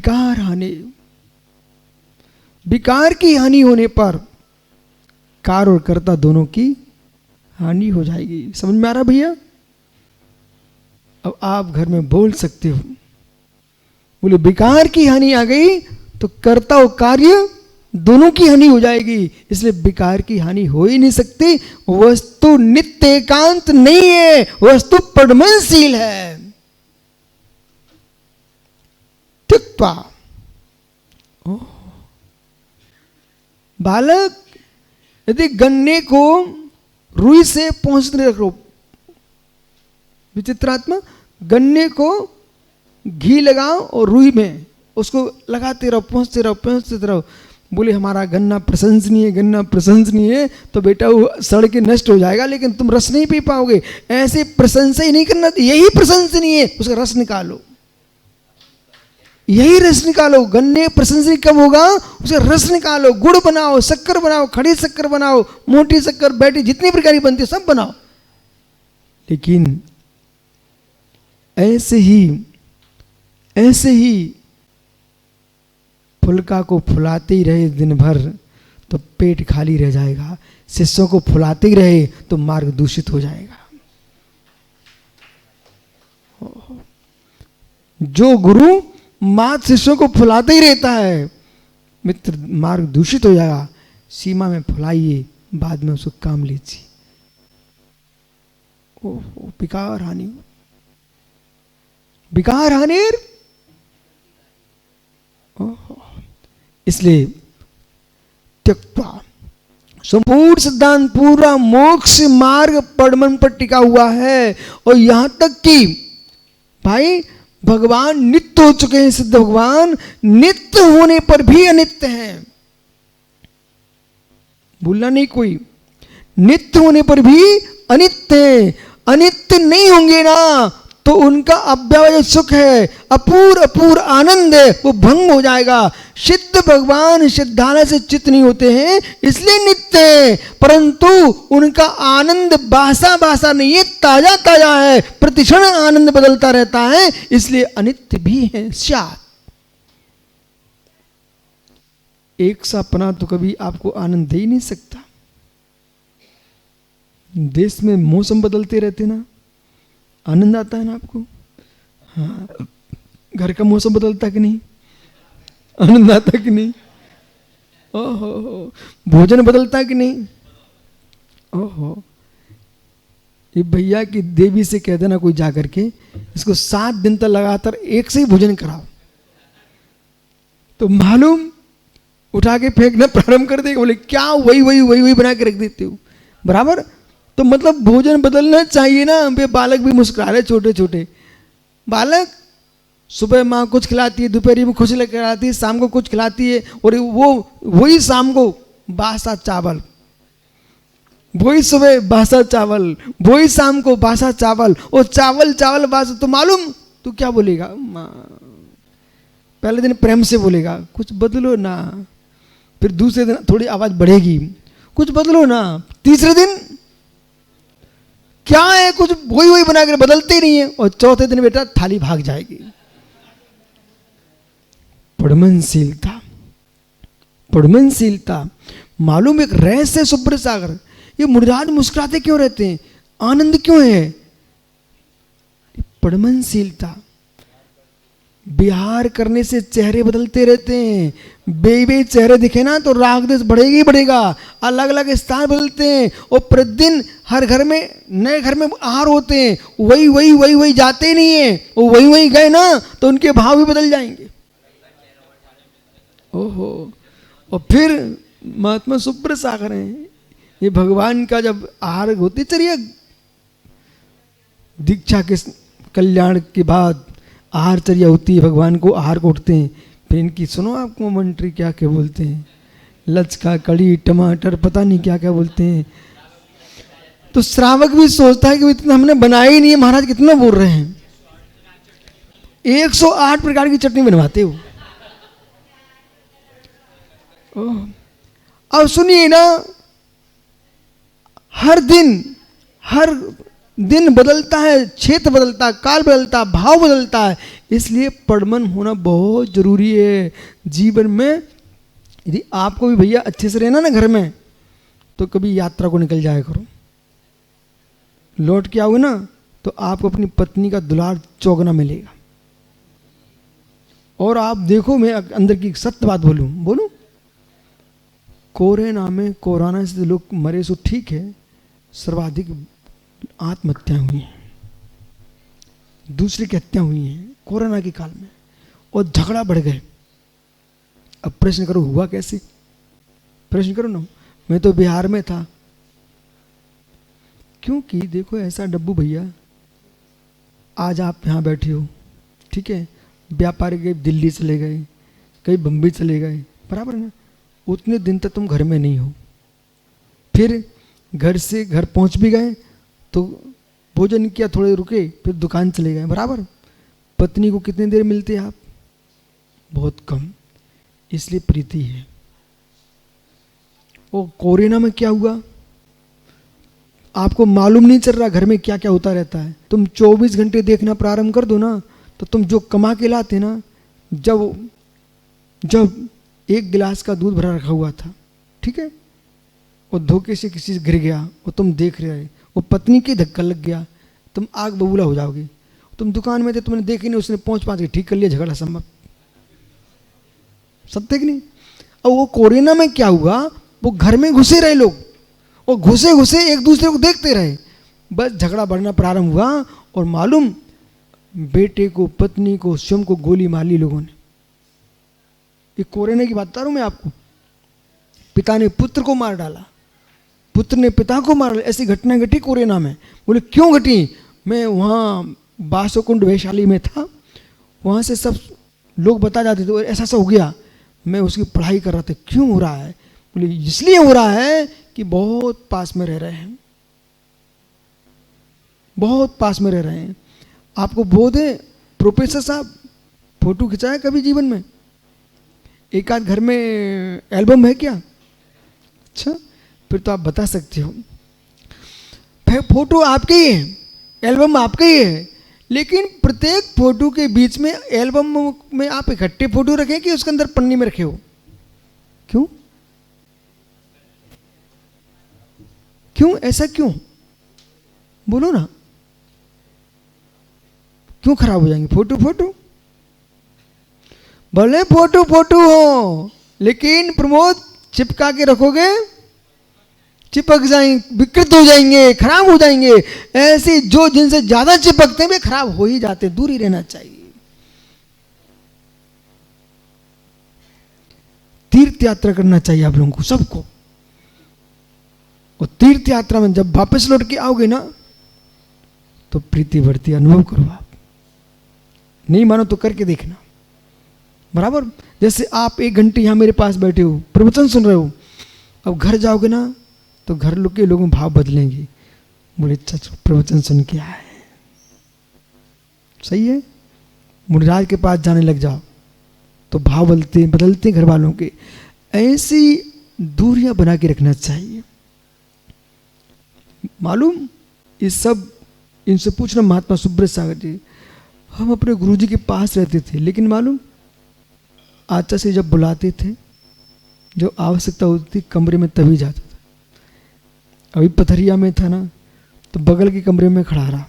विकार हानि, विकार की हानि होने पर कार और कर्ता दोनों की हानि हो जाएगी। समझ में आ रहा भैया? अब आप घर में बोल सकते हो, बोले विकार की हानि आ गई तो कर्ता और कार्य दोनों की हानि हो जाएगी, इसलिए विकार की हानि हो ही नहीं सकती। वस्तु नित्य एकांत नहीं है, वस्तु परिणमशील है। त्यक्त्वा, बालक यदि गन्ने को रुई से पहुंचने रखो, विचित्रात्मा, गन्ने को घी लगाओ और रुई में उसको लगाते रहो, पहुंचते रहो, पहुंचते रहो। बोले हमारा गन्ना प्रशंसनीय है, गन्ना प्रशंसनीय है, तो बेटा वो सड़ के नष्ट हो जाएगा, लेकिन तुम रस नहीं पी पाओगे। ऐसे प्रशंसा ही नहीं करना, यही प्रशंसनीय है, उसका रस निकालो, यही रस निकालो। गन्ने प्रशंसनीय कब होगा? उसका रस निकालो, गुड़ बनाओ, शक्कर बनाओ, खड़ी शक्कर बनाओ, मोटी शक्कर, बैठी, जितनी प्रकार की बनती है सब बनाओ। लेकिन ऐसे ही फुलका को फुलाते ही रहे दिन भर तो पेट खाली रह जाएगा, शिष्यों को फुलाते ही रहे तो मार्ग दूषित हो जाएगा। जो गुरु मात शिष्यों को फुलाते ही रहता है, मित्र, मार्ग दूषित हो जाएगा। सीमा में फुलाइए, बाद में उसको काम लीजिए। विकार हानि, विकार हानिर, इसलिए त्यक्त्वा, संपूर्ण सिद्धांत पूरा मोक्ष मार्ग परमन पर टिका हुआ है। और यहां तक कि भाई भगवान नित्य हो चुके हैं, सिद्ध भगवान नित्य होने पर भी अनित्य हैं, भूलना नहीं कोई, नित्य होने पर भी अनित्य हैं। अनित्य नहीं होंगे ना तो उनका अव्यवय सुख है, अपूर आनंद है, वो भंग हो जाएगा। सिद्ध भगवान सिद्धालय से चित्त नहीं होते हैं, इसलिए नित्य है, परंतु उनका आनंद बासा नहीं है, ताजा ताजा है, प्रतिक्षण आनंद बदलता रहता है, इसलिए अनित्य भी है। स्यात्, एक सा अपना तो कभी आपको आनंद दे ही नहीं सकता। देश में मौसम बदलते रहते ना, आनंद आता है ना आपको? हाँ, घर का मौसम बदलता कि नहीं, आनंद आता कि नहीं? ओहो, भोजन बदलता कि नहीं? ओहो, ये भैया की देवी से कह देना कोई जाकर के, इसको 7 दिन तक लगातार एक से ही भोजन कराओ, तो मालूम उठा के फेंकना प्रारंभ कर देगा। बोले क्या वही बना के रख देते हो बराबर? तो मतलब भोजन बदलना चाहिए ना। वे बालक भी मुस्कुरा रहे, छोटे छोटे बालक, सुबह माँ कुछ खिलाती है, दोपहर में कुछ खिलाती है, शाम को कुछ खिलाती है, और वही शाम को बासा चावल, वही सुबह बासा चावल, वही शाम को बासा चावल, और चावल बासा। तो मालूम तू क्या बोलेगा? माँ पहले दिन प्रेम से बोलेगा कुछ बदलो ना, फिर दूसरे दिन थोड़ी आवाज बढ़ेगी, कुछ बदलो ना, तीसरे दिन क्या है, कुछ वही बना कर बदलते ही नहीं है, और चौथे दिन बेटा थाली भाग जाएगी। पड़मनशीलता मालूम एक रहस्य। सुब्रत सागर, ये मुनिराज मुस्कुराते क्यों रहते हैं, आनंद क्यों है? पड़मनशीलता, विहार करने से चेहरे बदलते रहते हैं। बे चेहरे दिखे ना तो राग देश बढ़ेगा ही बढ़ेगा, अलग अलग स्थान बदलते हैं, और प्रतिदिन हर घर में नए घर में आहार होते हैं, वही जाते ही नहीं है, वो वही गए ना तो उनके भाव भी बदल जाएंगे। ओहो, और फिर महात्मा सुब्रत सागर हैं, ये भगवान का जब आहार होती, चलिए दीक्षा के कल्याण के बाद आहारचर्या होती है, भगवान को आहार को उठते हैं, फिर इनकी सुनो आपको मंत्री क्या क्या बोलते हैं, लचका, कड़ी, टमाटर, पता नहीं क्या क्या बोलते हैं। तो श्रावक भी सोचता है कि इतना हमने बनाया ही नहीं है, महाराज कितना बोल रहे हैं, 108 प्रकार की चटनी बनवाते हो। अब सुनिए ना, हर दिन बदलता है, क्षेत्र बदलता है, काल बदलता है, भाव बदलता है। इसलिए पढ़मन होना बहुत जरूरी है जीवन में। यदि आपको भी भैया अच्छे से रहना ना घर में, तो कभी यात्रा को निकल जाया करो। लौट के आओगे ना तो आपको अपनी पत्नी का दुलार चौगना मिलेगा। और आप देखो, मैं अंदर की सत्य बात बोलूं, कोरोना में, कोरोना से लोग मरे सो ठीक है, सर्वाधिक आत्महत्याएं हुई हैं, दूसरी की हत्या हुई हैं कोरोना के काल में, और झगड़ा बढ़ गए। अब प्रश्न करो हुआ कैसे? प्रश्न करो ना। मैं तो बिहार में था, क्योंकि देखो ऐसा डब्बू भैया, आज आप यहाँ बैठे हो, ठीक है, व्यापारी कहीं दिल्ली चले गए, कहीं बम्बई चले गए, बराबर ना, उतने दिन तक तुम घर में नहीं हो। फिर घर से घर पहुँच भी गए तो भोजन किया, थोड़े रुके, फिर दुकान चले गए, बराबर। पत्नी को कितनी देर मिलते हैं आप? बहुत कम। इसलिए प्रीति है। वो कोरोना में क्या हुआ आपको मालूम नहीं चल रहा, घर में क्या क्या होता रहता है। तुम 24 घंटे देखना प्रारंभ कर दो ना, तो तुम जो कमा के लाते ना, जब एक गिलास का दूध भरा रखा हुआ था, ठीक है, और धोखे से किसी से गिर गया और तुम देख रहे, वो पत्नी के धक्का लग गया, तुम आग बबूला हो जाओगे। तुम दुकान में थे, तुमने देखी नहीं, उसने पहुंच के ठीक कर लिया, झगड़ा संभव। सत्य कि नहीं? अब वो कोरोना में क्या हुआ, वो घर में घुसे रहे लोग, और घुसे घुसे एक दूसरे को देखते रहे, बस झगड़ा बढ़ना प्रारंभ हुआ। और मालूम, बेटे को, पत्नी को, स्वयं को गोली मार ली लोगों ने। ये कोरोना की बात बता रहा हूं मैं आपको। पिता ने पुत्र को मार डाला, पुत्र ने पिता को मार डाला। ऐसी घटना घटी कोरोना में। बोले क्यों घटी? मैं वहाँ बासोकुंड वैशाली में था, वहाँ से सब लोग बता जाते थे ऐसा ऐसा हो गया। मैं उसकी पढ़ाई कर रहा था, क्यों हो रहा है? बोले इसलिए हो रहा है कि बहुत पास में रह रहे हैं, बहुत पास में रह रहे हैं। आपको बोध है, प्रोफेसर साहब फोटो खिंचाया कभी जीवन में? एक आध घर में एल्बम है क्या? अच्छा, फिर तो आप बता सकते हो। फोटो आपके ही है, एल्बम आपके ही है, लेकिन प्रत्येक फोटो के बीच में, एल्बम में आप इकट्ठे फोटो रखें कि उसके अंदर पन्नी में रखे हो? क्यों क्यों ऐसा क्यों? बोलो ना, क्यों खराब हो जाएंगे फोटो? भले फोटो हो, लेकिन प्रमोद चिपका के रखोगे, चिपक जाएंगे, विकृत हो जाएंगे, खराब हो जाएंगे। ऐसे जो जिनसे ज्यादा चिपकते हैं वे खराब हो ही जाते, दूर ही रहना चाहिए। तीर्थ यात्रा करना चाहिए आप लोगों को, सबको। और तीर्थ यात्रा में जब वापस लौट के आओगे ना, तो प्रीति बढ़ती अनुभव करो आप। नहीं मानो तो करके देखना, बराबर। जैसे आप 1 घंटे यहां मेरे पास बैठे हो, प्रवचन सुन रहे हो, अब घर जाओगे ना तो घर के लोगों भाव बदलेंगे। बोले अच्छा प्रवचन सुन के आए, सही है। मुनिराज के पास जाने लग जाओ तो भाव बदलते घर वालों के। ऐसी दूरियां बना के रखना चाहिए। मालूम, ये सब इनसे पूछना, महात्मा सुब्रत सागर जी, हम अपने गुरुजी के पास रहते थे, लेकिन मालूम आचार्य से जब बुलाते थे, जो आवश्यकता होती थी कमरे में तभी जाता था। अभी पथरिया में था ना, तो बगल के कमरे में खड़ा रहा।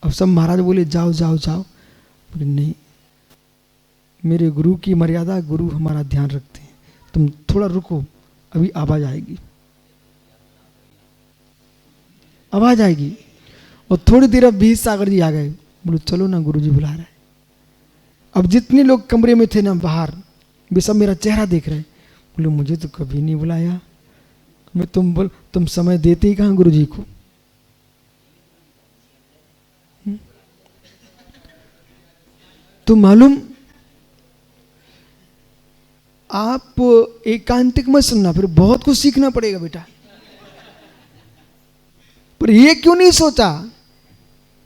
अब सब महाराज बोले जाओ जाओ जाओ, बोले नहीं, मेरे गुरु की मर्यादा, गुरु हमारा ध्यान रखते हैं, तुम थोड़ा रुको, अभी आवाज आएगी, आवाज आएगी। और थोड़ी देर अब 20 सागर जी आ गए, बोले चलो ना गुरुजी बुला रहे हैं। अब जितने लोग कमरे में थे ना बाहर, वे सब मेरा चेहरा देख रहे हैं। बोले मुझे तो कभी नहीं बुलाया, मैं तुम समय देते ही कहाँ गुरुजी को? तो मालूम, आप एकांतिक मत सुनना, फिर बहुत कुछ सीखना पड़ेगा बेटा। पर ये क्यों नहीं सोचा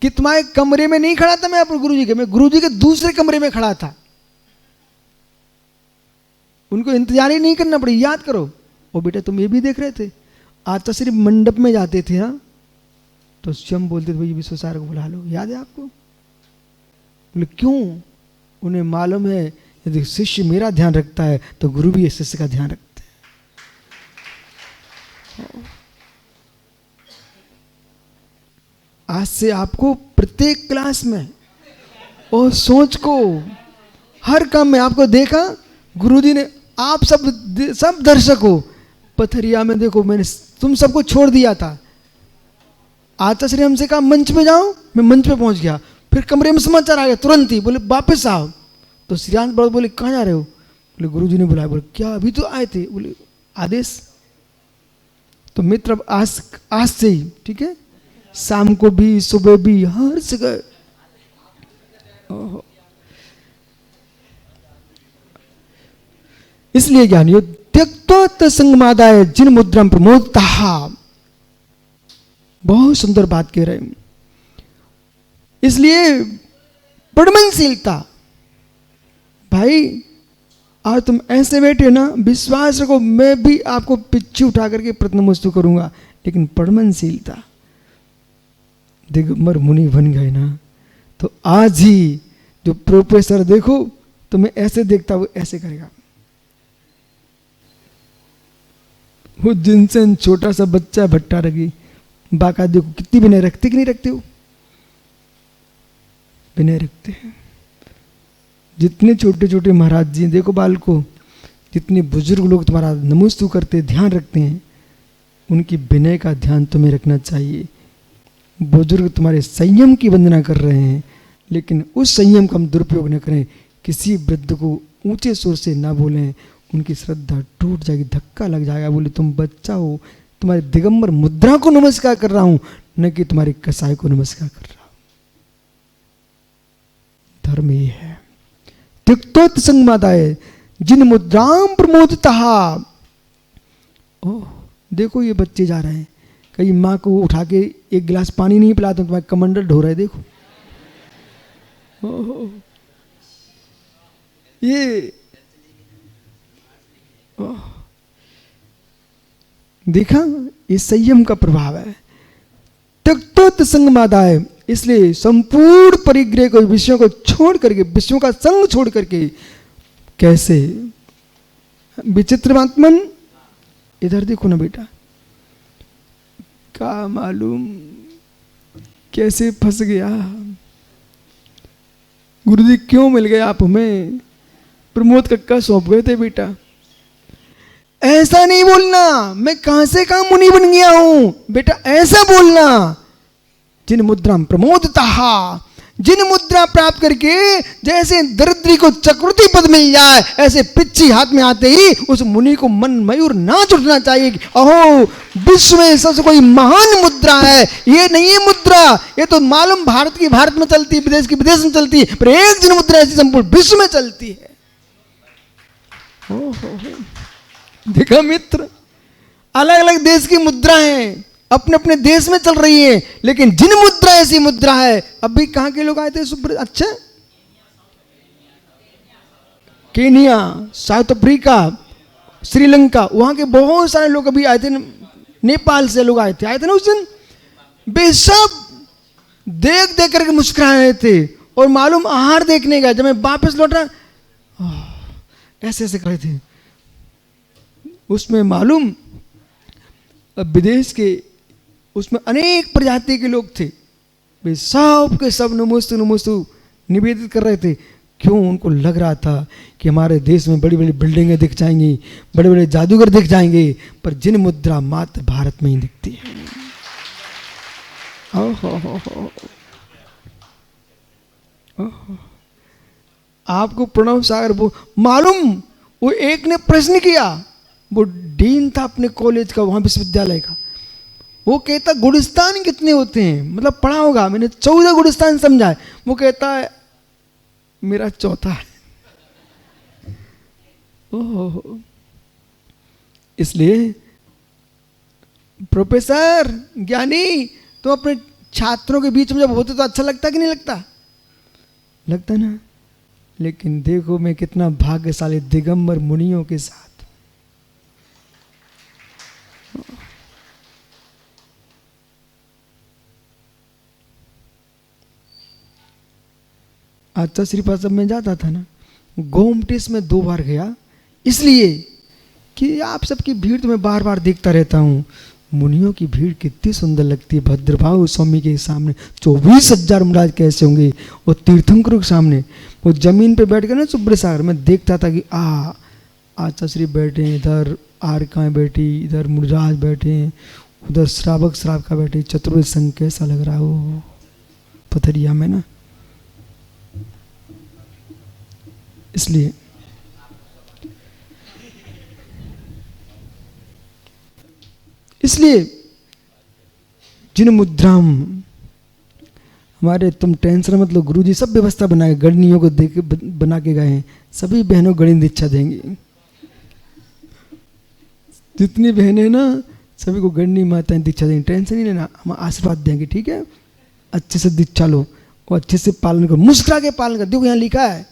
कि तुम्हारे कमरे में नहीं खड़ा था मैं अपने गुरुजी के, मैं गुरुजी के दूसरे कमरे में खड़ा था। उनको इंतजार ही नहीं करना पड़े। याद करो, ओ बेटा तुम ये भी देख रहे थे, आज तो सिर्फ मंडप में जाते थे ना, तो स्वयं बोलते थे भाई विश्वसार को बुला लो, याद है आपको? बोले क्यों? उन्हें मालूम है यदि शिष्य मेरा ध्यान रखता है तो गुरु भी इस शिष्य का ध्यान रखते हैं। आज से आपको प्रत्येक क्लास में और सोच को हर काम में आपको देखा गुरुजी ने, आप सब दर्शक हो। पथरिया में देखो मैंने तुम सबको छोड़ दिया था, आचार्य श्री हमसे कहा मंच पे जाओ, मैं मंच पे पहुंच गया। फिर कमरे में समाचार आ गया तुरंत ही, बोले वापस आओ। तो श्रीयांश बड़े बोले कहाँ जा रहे हो? बोले गुरुजी ने बुलाया। बोले क्या अभी तो आए थे? बोले आदेश। तो मित्र अब आज से ही ठीक है, शाम को भी सुबह भी हर जगह। इसलिए ज्ञानियों त्यक्त्वा संगमादाय जिन मुद्राम प्रमोदता, बहुत सुंदर बात कह रहे हैं। इसलिए पड़मनशीलता, भाई आज तुम ऐसे बैठे ना, विश्वास रखो मैं भी आपको पिच्छी उठा करके प्रत्नमस्तु करूंगा, लेकिन पड़मनशीलता, दिगंबर मुनि बन गए ना, तो आज ही जो प्रोफेसर देखो तुम्हें ऐसे देखता वो ऐसे करेगा। वो जिनसे छोटा सा बच्चा भट्टा रखी, बाका देखो कितनी विनय रखते कि नहीं रखते हो? विनय रखते हैं। जितने छोटे छोटे महाराज जी देखो बाल को, जितने बुजुर्ग लोग तुम्हारा नमस्तु करते ध्यान रखते हैं, उनकी विनय का ध्यान तुम्हें रखना चाहिए। बुजुर्ग तुम्हारे संयम की वंदना कर रहे हैं, लेकिन उस संयम का हम दुरुपयोग न करें। किसी वृद्ध को ऊंचे सुर से ना बोलें, उनकी श्रद्धा टूट जाएगी, धक्का लग जाएगा। बोले तुम बच्चा हो, तुम्हारे दिगंबर मुद्रा को नमस्कार कर रहा हूं, न कि तुम्हारी कसाई को नमस्कार कर रहा हूं। धर्म ये है। त्यक्तोत संगमादाय जिन मुद्राम प्रमोदता। ओह देखो ये बच्चे जा रहे हैं, कहीं माँ को उठा के एक गिलास पानी नहीं पिलाते, तुम्हारे कमंडल ढो रहे देखो। ओह ये देखा, ये संयम का प्रभाव है। त्यक्तोत संगमादाय, इसलिए संपूर्ण परिग्रह को, विषयों को छोड़ करके, विषयों का संग छोड़ करके, कैसे विचित्रमात्मन, इधर देखो ना बेटा, क्या मालूम कैसे फंस गया। गुरुजी क्यों मिल गए आप हमें? प्रमोद कक्का सौंप गए थे बेटा। ऐसा नहीं बोलना मैं कहां से कहां मुनि बन गया हूं, बेटा ऐसा बोलना। जिन मुद्रा प्रमोदता, जिन मुद्रा प्राप्त करके जैसे दरिद्री को चक्रवर्ती पद मिल जाए, ऐसे पिच्छी हाथ में आते ही उस मुनि को मन मयूर नाच उठना चाहिए कि अहो विश्व में सबसे कोई महान मुद्रा है। ये नहीं है मुद्रा, ये तो मालूम भारत की भारत में चलती है, विदेश की विदेश में चलती है, पर एक जिन मुद्रा ऐसी संपूर्ण विश्व में चलती है। देखा मित्र, अलग अलग देश की मुद्रा हैं, अपने अपने देश में चल रही है, लेकिन जिन मुद्रा ऐसी मुद्रा है। अभी कहां के लोग आए थे? अच्छा, केनिया, साउथ अफ्रीका, श्रीलंका, वहां के बहुत सारे लोग अभी आए थे। नेपाल से लोग आए थे ना उस दिन। वे सब देख देख करके मुस्कुरा रहे थे, और मालूम आहार देखने गया, जब मैं वापस लौटा ऐसे ऐसे कर रहे थे। उसमें मालूम विदेश के, उसमें अनेक प्रजाति के लोग थे, वे सब के सब नमोस्तु नमोस्तु निवेदित कर रहे थे। क्यों? उनको लग रहा था कि हमारे देश में बड़ी बड़ी बिल्डिंगें दिख जाएंगी, बड़े बड़े जादूगर दिख जाएंगे, पर जिन मुद्रा मात्र भारत में ही दिखती है। आपको प्रणव सागर वो मालूम, वो एक ने प्रश्न किया, वो डीन था अपने कॉलेज का, वहां विश्वविद्यालय का। वो कहता गुलिस्तान कितने होते हैं, मतलब पढ़ा होगा, मैंने 14 गुलिस्तान समझा है। वो कहता है मेरा चौथा है। ओह, इसलिए प्रोफेसर ज्ञानी, तो अपने छात्रों के बीच में जब होते तो अच्छा लगता कि नहीं लगता? लगता ना। लेकिन देखो मैं कितना भाग्यशाली, दिगंबर मुनियों के साथ। आचा श्रीपाद में जाता था ना, गोमटेश में 2 बार गया, इसलिए कि आप सबकी भीड़ तो मैं बार बार देखता रहता हूँ। मुनियों की भीड़ कितनी सुंदर लगती है भद्रभाव स्वामी के सामने। 24,000 महाराज कैसे होंगे, और तीर्थंकरों के सामने वो जमीन पे बैठ गए ना सुब्र सागर में, देखता था कि आचा श्री बैठे, इधर आरकाएँ बैठी, इधर मुनिराज बैठे, उधर श्रावक श्रावका बैठे, चतुर्वेद संघ कैसा लग रहा हो पथरिया में ना। इसलिए जिन मुद्राम हमारे, तुम टेंशन मत लो, गुरुजी सब व्यवस्था बनाए, गणनियों को देख बना के गए हैं, सभी बहनों गणित दीक्षा देंगे। जितनी बहनें ना सभी को गणनी माताएं दीक्षा देंगे, टेंशन नहीं लेना, हम आशीर्वाद देंगे, ठीक है। अच्छे से दीक्षा लो और अच्छे से पालन करो, मुस्कुरा के पालन करो। देखो यहाँ लिखा है,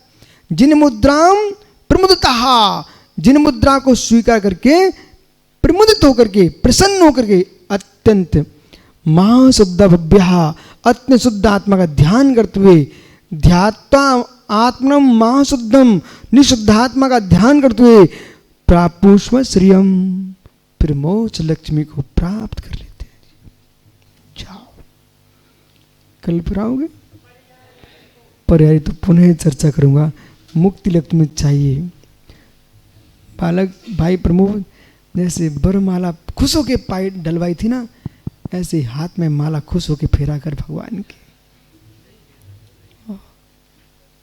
जिन मुद्राम प्रमुदितः, जिन मुद्रा को स्वीकार करके, प्रमुदित होकर के, प्रसन्न होकर के, अत्यंत महाशुद्धाभ्य, अत्यंत शुद्ध आत्मा का ध्यान करते हुए, ध्यात्वा आत्मनम महाशुद्धम, निशुद्धात्मा का ध्यान करते हुए, प्रापुष्म श्रियम, फिर मोक्ष लक्ष्मी को प्राप्त कर लेते हैं। जाओ, कल फिर आओगे पर्याय तो पुनः चर्चा करूंगा। मुक्ति लक्ष्मी चाहिए। बालक भाई प्रमोद जैसे बरमाला खुश होके पाई डलवाई थी ना, ऐसे हाथ में माला खुश होके फेरा कर भगवान के।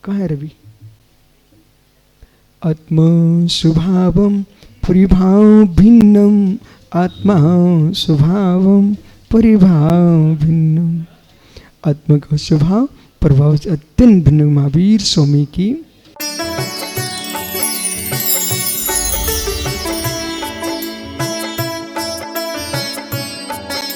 कहाँ है रवि? आत्मा स्वभावम परिभाव भिन्नम, आत्मा स्वभावम परिभाव भिन्नम। आत्मा का स्वभाव प्रभाव से अत्यंत भिन्न। महावीर स्वामी की